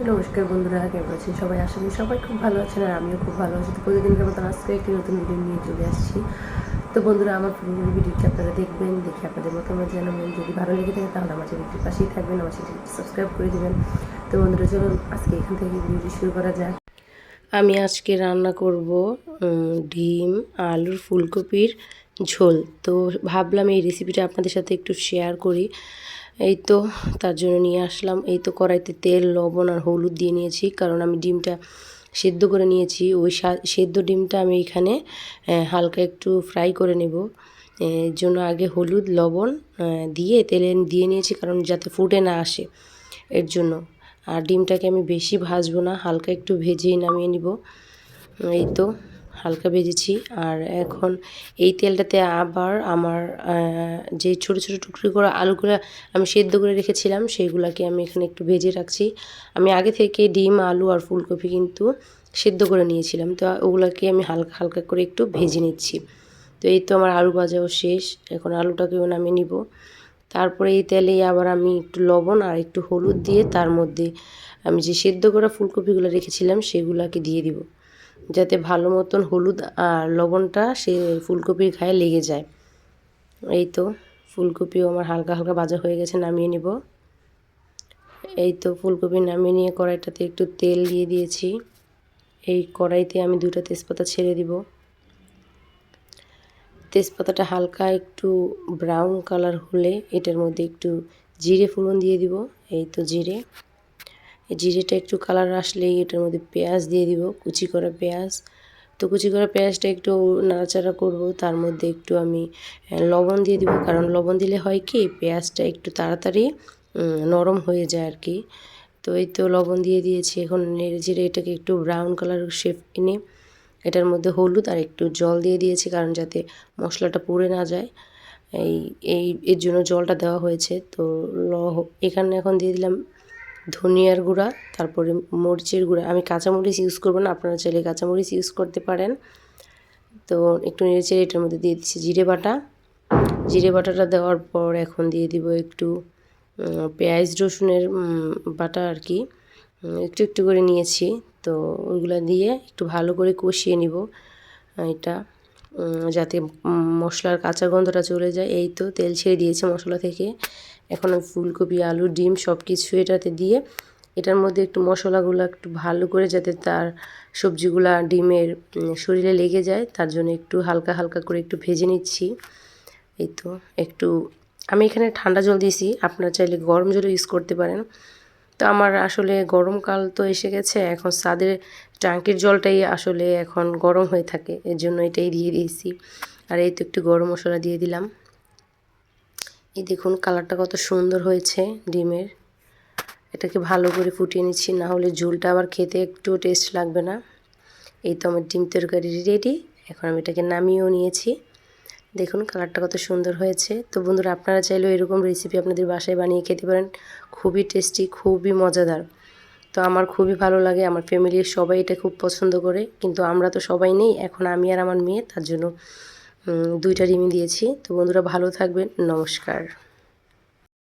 নমস্কার বন্ধুরা, কেমন আছেন সবাই? আশা করি সবাই খুব ভালো আছেন আর আমিও খুব ভালো আছি। তো প্রতিদিনকার মতন আজকে একটি নতুন ভিডিও নিয়ে চলে আসছি। তো বন্ধুরা, আমার পুরো ভিডিওটি আপনারা দেখবেন, দেখে আপনাদের মতামত জানাবেন। যদি ভালো লেগে থাকে তাহলে আমার চ্যানেলটির পাশেই থাকবেন, আমার চ্যানেলটি সাবস্ক্রাইব করে দেবেন। তো বন্ধুরা, চলুন আজকে এখান থেকে ভিডিওটি শুরু করা যাক। আমি আজকে রান্না করব ডিম আলুর ফুলকপির ঝোল। তো ভাবলাম এই রেসিপিটা আপনাদের সাথে একটু শেয়ার করি। এই তো তার জন্য নিয়ে আসলাম। এই তো কড়াইতে তেল, লবণ আর হলুদ দিয়ে নিয়েছি, কারণ আমি ডিমটা সেদ্ধ করে নিয়েছি। ওই সেদ্ধ ডিমটা আমি এখানে হালকা একটু ফ্রাই করে নেব। এর জন্য আগে হলুদ লবণ দিয়ে তেলে দিয়ে নিয়েছি, কারণ যাতে ফুটে না আসে এর জন্য। আর ডিমটাকে আমি বেশি ভাজবো না, হালকা একটু ভেজেই নামিয়ে নিব। এই তো হালকা ভেজেছি। আর এখন এই তেলটাতে আবার আমার যে ছোট ছোট টুকরো করে আলুগুলো আমি সেদ্ধ করে রেখেছিলাম সেইগুলোকে আমি এখানে একটু ভেজে রাখছি। আমি আগে থেকে ডিম আলু আর ফুলকপি কিন্তু সেদ্ধ করে নিয়েছিলাম, তো ওগুলোকে আমি হালকা হালকা করে একটু ভেজে নিচ্ছি। তো এই তো আমার আলু ভাজাও শেষ, এখন আলুটাকেও নামিয়ে নিব। তারপরে এই তেলেই আবার আমি একটু লবণ আর একটু হলুদ দিয়ে তার মধ্যে আমি যে সেদ্ধ করা ফুলকপিগুলো রেখেছিলাম সেগুলোকে দিয়ে দিব, যাতে ভালো মতন হলুদ আর লবণটা সে ফুলকপির গায়ে লেগে যায়। এই তো ফুলকপিও আমার হালকা হালকা ভাজা হয়ে গেছে, নামিয়ে নিব। এই তো ফুলকপি নামিয়ে নিয়ে কড়াইটাতে একটু তেল দিয়ে দিয়েছি। এই কড়াইতে আমি 2টা তেজপাতা ছেড়ে দিব। তেজপাতাটা হালকা একটু ব্রাউন কালার হলে এটার মধ্যে একটু জিরে ফোড়ন দিয়ে দিব। এই তো জিরেটা একটু কালার আসলেই এটার মধ্যে পেঁয়াজ দিয়ে দিব, কুচি করা পেঁয়াজ। তো কুচি করা পেঁয়াজটা একটু নাড়াচাড়া করব, তার মধ্যে একটু আমি লবণ দিয়ে দিব, কারণ লবণ দিলে হয় কি পেঁয়াজটা একটু তাড়াতাড়ি নরম হয়ে যায় আর কি। তো এই তো লবণ দিয়ে দিয়েছি। এখন নেড়ে চেড়ে এটাকে একটু ব্রাউন কালার শেপ এনে এটার মধ্যে হলুদ আর একটু জল দিয়ে দিয়েছি, কারণ যাতে মশলাটা পুড়ে না যায়। এর জন্য জলটা দেওয়া হয়েছে। তো এখানে এখন দিয়ে দিলাম ধনিয়ার গুঁড়া, তারপরে মরিচের গুঁড়া। আমি কাঁচামরিচ ইউজ করব না, আপনারা চাইলে কাঁচামরিচ ইউজ করতে পারেন। তো একটু নেড়েচেড়ে এটার মধ্যে দিয়ে দিচ্ছি জিরে বাটাটা দেওয়ার পর এখন দিয়ে দিব একটু পেঁয়াজ রসুনের বাটা আর কি, একটু একটু করে নিয়েছি। তো ওইগুলো দিয়ে একটু ভালো করে কষিয়ে নিব এটা, যাতে মশলার কাঁচা গন্ধটা চলে যায়। এই তো তেল ছেড়ে দিয়েছে মশলা থেকে। এখন আমি ফুলকপি আলু ডিম সব কিছু এটাতে দিয়ে এটার মধ্যে একটু মশলাগুলো একটু ভালো করে যাতে তার সবজিগুলা ডিমের শরীরে লেগে যায়, তার জন্য একটু হালকা হালকা করে একটু ভেজে নিচ্ছি। এই তো একটু আমি এখানে ঠান্ডা জল দিয়েছি, আপনারা চাইলে গরম জলও ইউজ করতে পারেন। তো আমার আসলে গরমকাল তো এসে গেছে, এখন ছাদের ট্যাঙ্কির জলটাই আসলে এখন গরম হয়ে থাকে, এর জন্য এটাই দিয়ে দিয়েছি। আর এই তো একটু গরম মশলা দিয়ে দিলাম। এই দেখুন কালারটা কত সুন্দর হয়েছে ডিমের। এটাকে ভালো করে ফুটিয়ে নিচ্ছি, না হলে ঝোলটা আবার খেতে একটু টেস্ট লাগবে না। এই তো আমার ডিম তরকারি রেডি। এখন আমি এটাকে নামিয়েও নিয়েছি। দেখুন কালারটা কত সুন্দর হয়েছে। তো বন্ধুরা, আপনারা চাইলেও এরকম রেসিপি আপনাদের বাসায় বানিয়ে খেতে পারেন, খুবই টেস্টি, খুবই মজাদার। তো আমার খুবই ভালো লাগে, আমার ফ্যামিলির সবাই এটা খুব পছন্দ করে, কিন্তু আমরা তো সবাই নেই, এখন আমি আর আমার মেয়ে, তার জন্য 2টা ডিমই দিয়েছি। তো বন্ধুরা ভালো থাকবেন, নমস্কার।